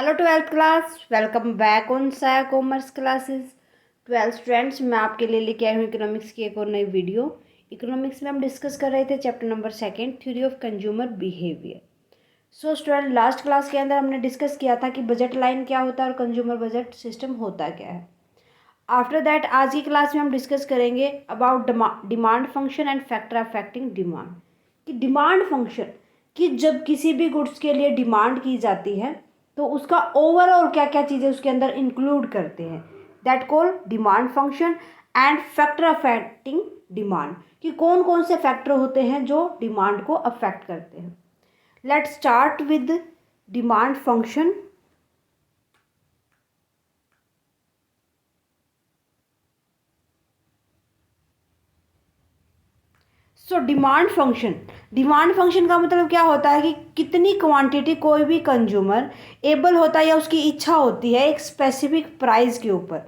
Hello twelfth class, welcome back on साया commerce classes. Twelfth students, मैं आपके लिए लेके आई हूँ इकोनॉमिक्स की एक और नई वीडियो। इकोनॉमिक्स में हम डिस्कस कर रहे थे chapter number 2, theory of consumer behaviour. So student, last class के अंदर हमने डिस्कस किया था कि बजट लाइन क्या होता है और कंज्यूमर बजट सिस्टम होता क्या है। आफ्टर दैट आज की क्लास में हम डिस्कस करेंगे about demand function and factor affecting demand. कि डिमांड फंक्शन, कि जब किसी भी गुड्स के लिए डिमांड की जाती है तो उसका ओवरऑल क्या क्या चीज़ें उसके अंदर इंक्लूड करते हैं, that call demand function. And factor affecting demand, कि कौन कौन से फैक्टर होते हैं जो डिमांड को अफेक्ट करते हैं। Let's start with demand function. So demand function का मतलब क्या होता है कि कितनी क्वांटिटी कोई भी कंज्यूमर एबल होता है या उसकी इच्छा होती है एक स्पेसिफिक प्राइस के ऊपर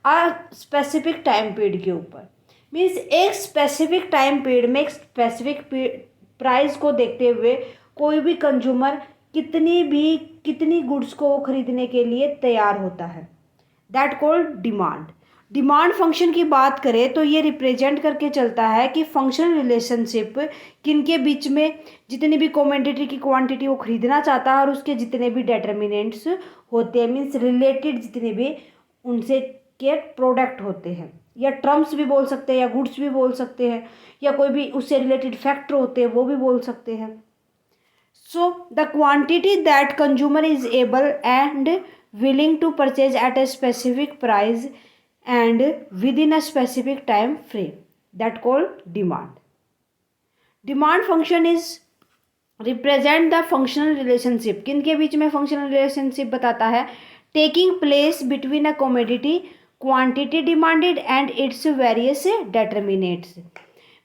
और स्पेसिफिक टाइम पीरियड के ऊपर। मीन्स एक स्पेसिफिक टाइम पीरियड में एक स्पेसिफिक प्राइस को देखते हुए कोई भी कंज्यूमर कितनी गुड्स को खरीदने के लिए तैयार होता है, that called demand. Demand function की बात करें तो ये रिप्रेजेंट करके चलता है कि फंक्शनल रिलेशनशिप किन के बीच में, जितनी भी कमोडिटी की क्वांटिटी वो खरीदना चाहता है और उसके जितने भी डिटर्मिनेंट्स होते हैं, मीन्स रिलेटेड जितने भी उनसे के प्रोडक्ट होते हैं, या टर्म्स भी बोल सकते हैं या गुड्स भी बोल सकते हैं, या कोई भी उससे रिलेटेड फैक्टर होते हैं वो भी बोल सकते हैं। So the quantity that consumer is able and willing to purchase at a specific price and within a specific time frame, that called demand. Demand function is represent the functional relationship, किन के बीच में functional relationship बताता है, taking place between a commodity quantity demanded and its various determinants।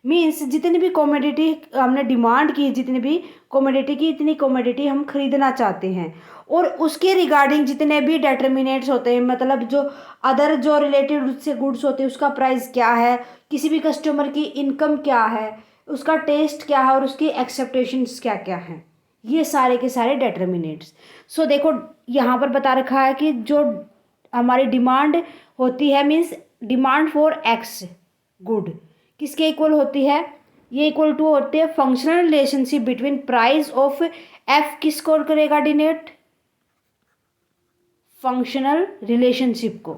Means जितनी भी commodity हमने demand की, जितनी भी कॉमोडिटी की इतनी कॉमोडिटी हम खरीदना चाहते हैं, और उसके रिगार्डिंग जितने भी डेटर्मिनेट्स होते हैं, मतलब जो अदर जो रिलेटेड उससे गुड्स होते हैं, उसका प्राइस क्या है, किसी भी कस्टमर की इनकम क्या है, उसका टेस्ट क्या है और उसकी एक्सेप्टेशंस क्या क्या हैं, ये सारे के सारे डेटर्मिनेट्स। सो देखो यहाँ पर बता रखा है कि जो हमारी डिमांड होती है, means demand for x good किसके इक्वल होती है, ये इक्वल टू होती है functional relationship between price of F, किसको करेगा डिनोट, फंक्शनल रिलेशनशिप को,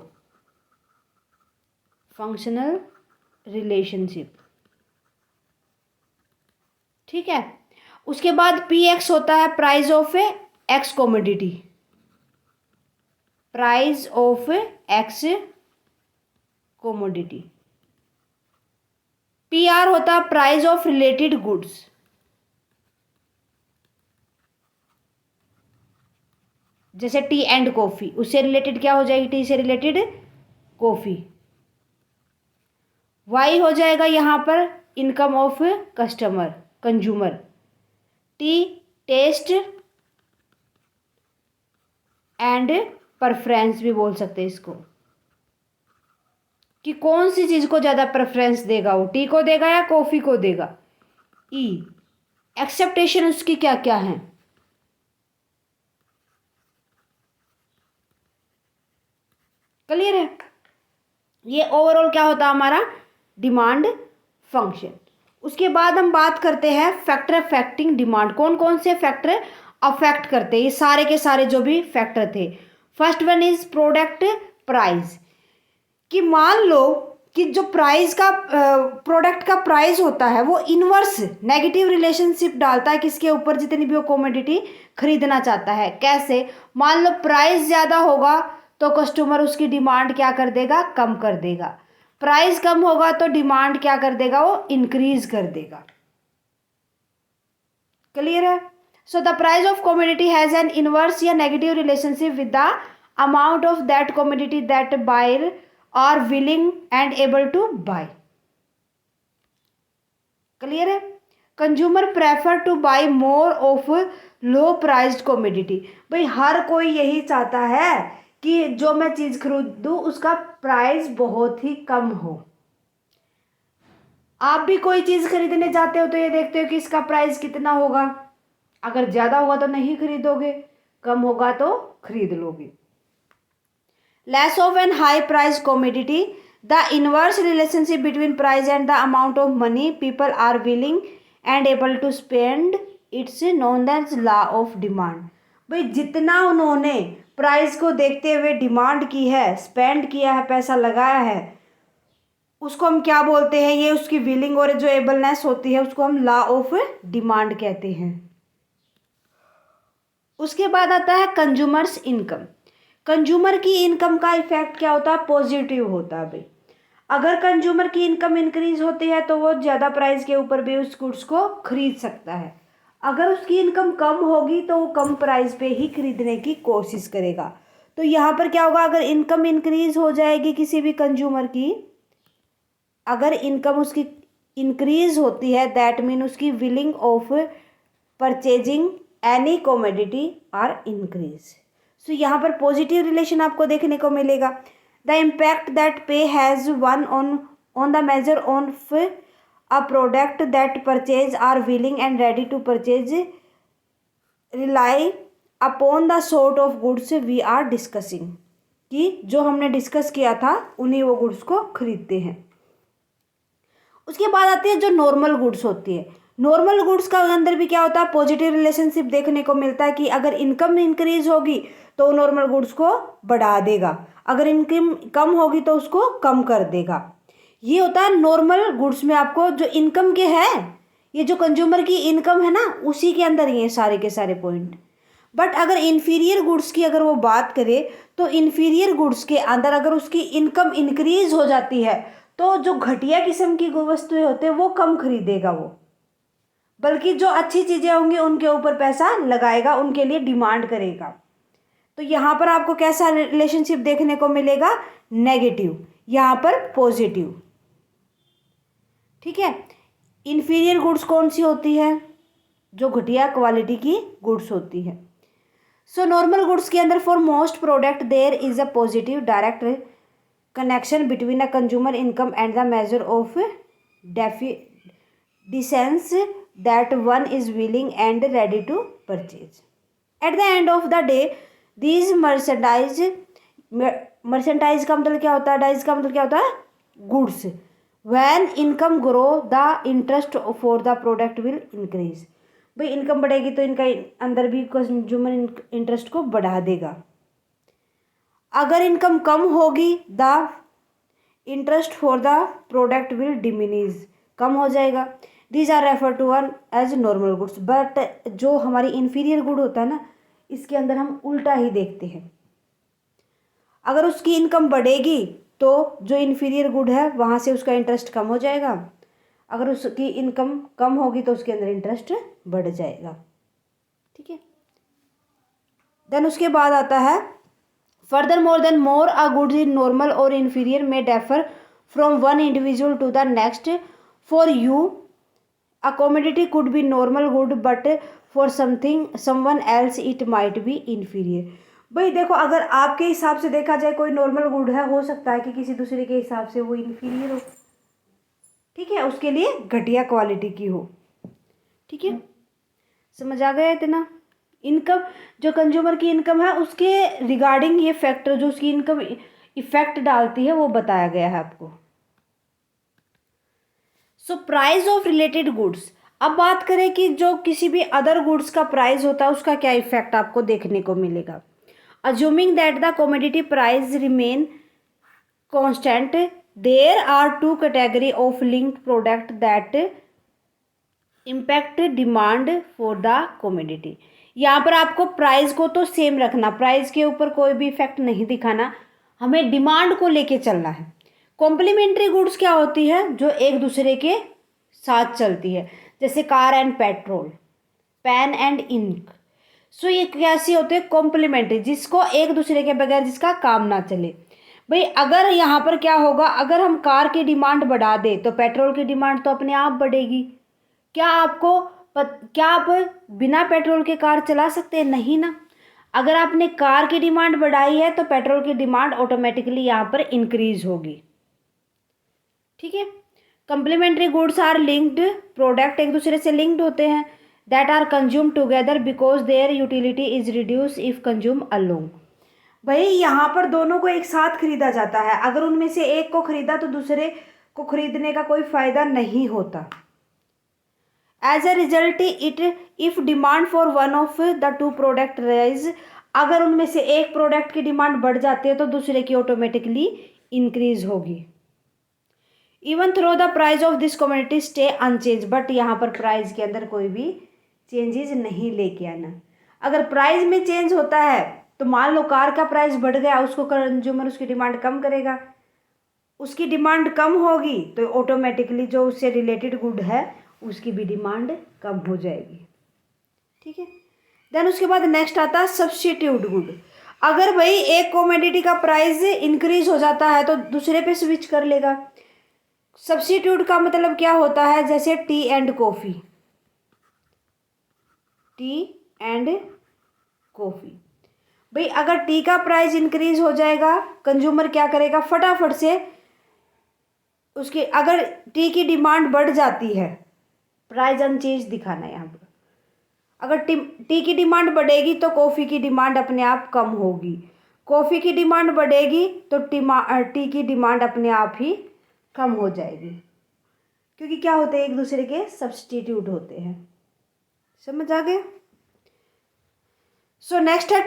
फंक्शनल रिलेशनशिप, ठीक है। उसके बाद पी एक्स होता है price of x commodity, price of x commodity. P R होता है प्राइस ऑफ रिलेटेड गुड्स, जैसे टी एंड कॉफी, उससे रिलेटेड क्या हो जाएगी, टी से रिलेटेड कॉफी। वाई हो जाएगा यहाँ पर इनकम ऑफ कस्टमर कंज्यूमर, टी टेस्ट एंड प्रेफरेंस भी बोल सकते हैं इसको, कि कौन सी चीज़ को ज़्यादा प्रेफरेंस देगा, वो टी को देगा या कॉफ़ी को देगा। ई एक्सेप्टेशन उसकी क्या क्या है, क्लियर है। ये ओवरऑल क्या होता है हमारा डिमांड फंक्शन। उसके बाद हम बात करते हैं फैक्टर अफेक्टिंग डिमांड, कौन कौन से फैक्टर अफेक्ट करते हैं, ये सारे के सारे जो भी फैक्टर थे। First one is product price, कि मान लो कि जो प्राइस का प्रोडक्ट का प्राइस होता है वो इनवर्स नेगेटिव रिलेशनशिप डालता है किसके ऊपर, जितनी भी वो कमोडिटी खरीदना चाहता है। कैसे, मान लो प्राइस ज़्यादा होगा तो कस्टमर उसकी डिमांड क्या कर देगा, कम कर देगा। प्राइस कम होगा तो डिमांड क्या कर देगा, वो इंक्रीज कर देगा। क्लियर है। So the price of commodity has an inverse या negative relationship with the amount of that commodity that buyer are willing and able to buy. Clear है। Consumer prefer to buy more of low priced commodity, भाई हर कोई यही चाहता है कि जो मैं चीज़ खरीदूँ उसका प्राइस बहुत ही कम हो। आप भी कोई चीज़ खरीदने जाते हो तो ये देखते हो कि इसका प्राइस कितना होगा, अगर ज़्यादा होगा तो नहीं खरीदोगे, कम होगा तो खरीद लोगे। Less of an high price commodity, the inverse relationship between price and the amount of money people are willing and able to spend, it's known as law of demand. भाई जितना उन्होंने प्राइस को देखते हुए डिमांड की है, spend किया है, पैसा लगाया है, उसको हम क्या बोलते हैं, ये उसकी विलिंग और जो एबलनेस होती है उसको हम लॉ ऑफ डिमांड कहते हैं। उसके बाद आता है कंज्यूमर्स इनकम। कंज्यूमर की इनकम का इफेक्ट क्या होता है, पॉजिटिव होता है भाई। अगर कंज्यूमर की इनकम इंक्रीज होती है तो वो ज़्यादा प्राइस के ऊपर भी उस गुड्स को खरीद सकता है। अगर उसकी इनकम कम होगी तो वो कम प्राइस पे ही खरीदने की कोशिश करेगा। तो यहाँ पर क्या होगा, अगर इनकम इंक्रीज हो जाएगी किसी भी कंज्यूमर की, अगर इनकम उसकी इंक्रीज होती है, दैट मीन उसकी willing of purchasing any commodity are increase. So यहाँ पर पॉजिटिव रिलेशन आपको देखने को मिलेगा। The impact that pay has one on the major of a product that purchase are willing and ready to purchase rely upon the sort of goods we are discussing, कि जो हमने discuss किया था उन्हीं वो गुड्स को खरीदते हैं। उसके बाद आती है जो नॉर्मल गुड्स होती है। नॉर्मल गुड्स का अंदर भी क्या होता है, पॉजिटिव रिलेशनशिप देखने को मिलता है कि अगर इनकम इंक्रीज होगी तो नॉर्मल गुड्स को बढ़ा देगा, अगर इनकम कम होगी तो उसको कम कर देगा। ये होता है नॉर्मल गुड्स में। आपको जो इनकम के है, ये जो कंज्यूमर की इनकम है ना, उसी के अंदर ये सारे के सारे पॉइंट। बट अगर इन्फीरियर गुड्स की अगर वो बात करें तो इन्फीरियर गुड्स के अंदर अगर उसकी इनकम इंक्रीज हो जाती है तो जो घटिया किस्म की वस्तुएं होते हैं वो कम खरीदेगा वो, बल्कि जो अच्छी चीज़ें होंगी उनके ऊपर पैसा लगाएगा, उनके लिए डिमांड करेगा। तो यहाँ पर आपको कैसा रिलेशनशिप देखने को मिलेगा, नेगेटिव, यहाँ पर पॉजिटिव। ठीक है। इन्फीरियर गुड्स कौन सी होती है, जो घटिया क्वालिटी की गुड्स होती है। सो नॉर्मल गुड्स के अंदर for most product there is a positive direct connection between a consumer income and the measure of decence that one is willing and ready to purchase. At the end of the day, these merchandise का मतलब क्या होता है, dies का मतलब क्या होता है, goods. when income grow the interest for the product will increase। भाई इनकम बढ़ेगी तो इनका अंदर भी कंज्यूमर इंटरेस्ट को बढ़ा देगा। अगर इनकम कम होगी the interest for the product will diminish, कम हो जाएगा। These are refer to one as normal goods. But जो हमारी इन्फीरियर गुड होता है ना, इसके अंदर हम उल्टा ही देखते हैं। अगर उसकी इनकम बढ़ेगी तो जो इन्फीरियर गुड है वहाँ से उसका इंटरेस्ट कम हो जाएगा, अगर उसकी इनकम कम होगी तो उसके अंदर इंटरेस्ट बढ़ जाएगा। ठीक है। देन उसके बाद आता है Furthermore, than more a goods in normal or inferior may differ from one individual to the next. For you, a commodity could be normal good, but for someone else it might be inferior. भाई देखो, अगर आपके हिसाब से देखा जाए कोई normal good है, हो सकता है कि किसी दूसरे के हिसाब से वो इन्फीरियर हो। ठीक है, उसके लिए घटिया क्वालिटी की हो। ठीक है, समझ आ गया इतना। इनकम, जो कंज्यूमर की इनकम है उसके रिगार्डिंग ये फैक्टर जो उसकी इनकम इफेक्ट डालती है वो बताया गया है आपको। So price of related goods. अब बात करें कि जो किसी भी अदर गुड्स का प्राइस होता है उसका क्या इफेक्ट आपको देखने को मिलेगा। Assuming that the commodity price remain constant, there are two category of linked product that impact demand for the commodity. यहाँ पर आपको प्राइस को तो सेम रखना, प्राइस के ऊपर कोई भी इफेक्ट नहीं दिखाना, हमें डिमांड को लेके चलना है। कॉम्प्लीमेंट्री गुड्स क्या होती है, जो एक दूसरे के साथ चलती है, जैसे car and petrol, pen and ink. So ये कैसी होते हैं, कॉम्प्लीमेंट्री, जिसको एक दूसरे के बगैर जिसका काम ना चले। भाई अगर यहाँ पर क्या होगा, अगर हम कार की डिमांड बढ़ा दें तो पेट्रोल की डिमांड तो अपने आप बढ़ेगी। क्या आप बिना पेट्रोल के कार चला सकते हैं? नहीं ना। अगर आपने कार की डिमांड बढ़ाई है तो पेट्रोल की डिमांड ऑटोमेटिकली यहाँ पर इंक्रीज होगी। ठीक है। Complementary goods are linked product, एक दूसरे से लिंक्ड होते हैं। That are consume together because their utility is reduce if consume alone. भाई यहाँ पर दोनों को एक साथ खरीदा जाता है, अगर उनमें से एक को खरीदा तो दूसरे को खरीदने का कोई फायदा नहीं होता। As a result it if demand for one of the two product rise, अगर उनमें से एक प्रोडक्ट की डिमांड बढ़ जाती है तो दूसरे की ऑटोमेटिकली इंक्रीज होगी। Even though the price of this commodity stay unchanged, but यहाँ पर प्राइस के अंदर कोई भी चेंजेस नहीं लेके आना। अगर प्राइस में चेंज होता है तो मान लो कार का प्राइस बढ़ गया, उसको कंज्यूमर उसकी डिमांड कम करेगा, उसकी डिमांड कम होगी तो ऑटोमेटिकली जो उससे रिलेटेड गुड है उसकी भी डिमांड कम हो जाएगी। ठीक है। देन उसके बाद नेक्स्ट आता है सब्स्टिट्यूट गुड। अगर भाई एक कमोडिटी का प्राइस इंक्रीज हो जाता है तो दूसरे पे स्विच कर लेगा। सब्स्टिट्यूट का मतलब क्या होता है, जैसे T and coffee, T and coffee. भाई अगर टी का प्राइस इंक्रीज हो जाएगा, कंज्यूमर क्या करेगा, फटाफट से उसकी, अगर टी की डिमांड बढ़ जाती है, प्राइस अनचेंज दिखाना है यहाँ पर, अगर टी की डिमांड बढ़ेगी तो कॉफ़ी की डिमांड अपने आप कम होगी, कॉफ़ी की डिमांड बढ़ेगी तो टी की डिमांड अपने आप ही कम हो जाएगी, क्योंकि क्या होते हैं, एक दूसरे के सब्स्टिट्यूट होते हैं। समझ आ गया। सो नेक्स्ट है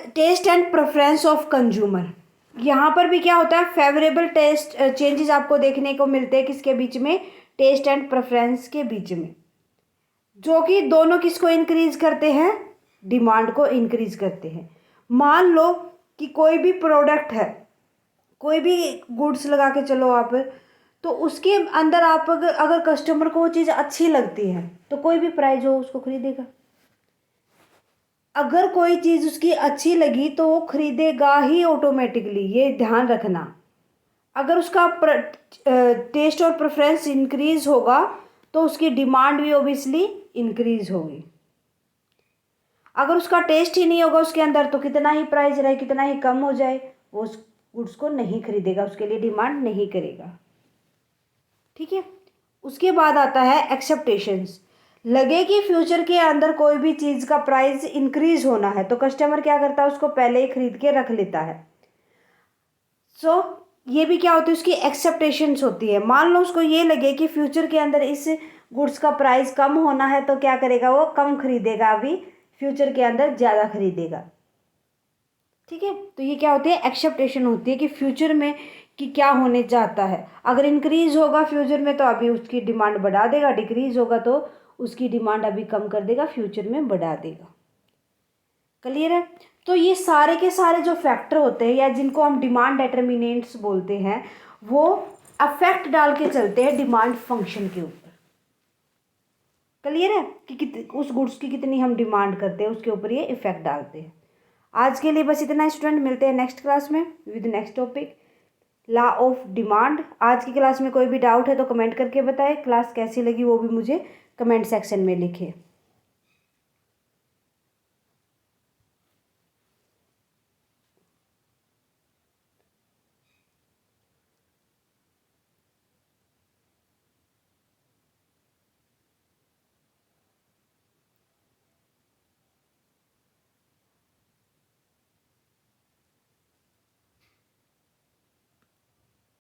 taste and preference of consumer. यहाँ पर भी क्या होता है, फेवरेबल टेस्ट चेंजेस आपको देखने को मिलते हैं किसके बीच में, टेस्ट एंड प्रेफरेंस के बीच में, जो कि दोनों किसको इंक्रीज करते हैं, डिमांड को इंक्रीज करते हैं। मान लो कि कोई भी प्रोडक्ट है, कोई भी गुड्स लगा के चलो आप, तो उसके अंदर आप अगर कस्टमर को वो चीज़ अच्छी लगती है तो कोई भी प्राइस हो उसको खरीदेगा। अगर कोई चीज़ उसकी अच्छी लगी तो वो खरीदेगा ही ऑटोमेटिकली, ये ध्यान रखना। अगर उसका टेस्ट और प्रेफरेंस इंक्रीज होगा तो उसकी डिमांड भी ओबियसली इंक्रीज होगी। अगर उसका टेस्ट ही नहीं होगा उसके अंदर तो कितना ही प्राइस रहे, कितना ही कम हो जाए, वो उस गुड्स को नहीं खरीदेगा, उसके लिए डिमांड नहीं करेगा। ठीक है। उसके बाद आता है एक्सेप्टेशंस। लगे कि फ्यूचर के अंदर कोई भी चीज़ का प्राइस इंक्रीज होना है तो कस्टमर क्या करता है, उसको पहले ही खरीद के रख लेता है। सो ये भी क्या होती है, उसकी एक्सेप्टेशंस होती है। मान लो उसको ये लगे कि फ्यूचर के अंदर इस गुड्स का प्राइस कम होना है तो क्या करेगा, वो कम खरीदेगा, अभी फ्यूचर के अंदर ज़्यादा खरीदेगा। ठीक है। तो ये क्या होती है, एक्सेप्टेशन होती है कि फ्यूचर में कि क्या होने चाहता है। अगर इंक्रीज होगा फ्यूचर में तो अभी उसकी डिमांड बढ़ा देगा, डिक्रीज होगा तो उसकी डिमांड अभी कम कर देगा, फ्यूचर में बढ़ा देगा। क्लियर है। तो ये सारे के सारे जो फैक्टर होते हैं या जिनको हम डिमांड डिटर्मिनेंट्स बोलते हैं, वो अफेक्ट डाल के चलते हैं डिमांड फंक्शन के ऊपर। क्लियर है कि उस गुड्स की कितनी हम डिमांड करते हैं उसके ऊपर ये इफेक्ट डालते हैं। आज के लिए बस इतना स्टूडेंट, मिलते हैं नेक्स्ट क्लास में with next topic law of demand. आज की क्लास में कोई भी डाउट है तो कमेंट करके बताएं, क्लास कैसी लगी वो भी मुझे कमेंट सेक्शन में लिखें।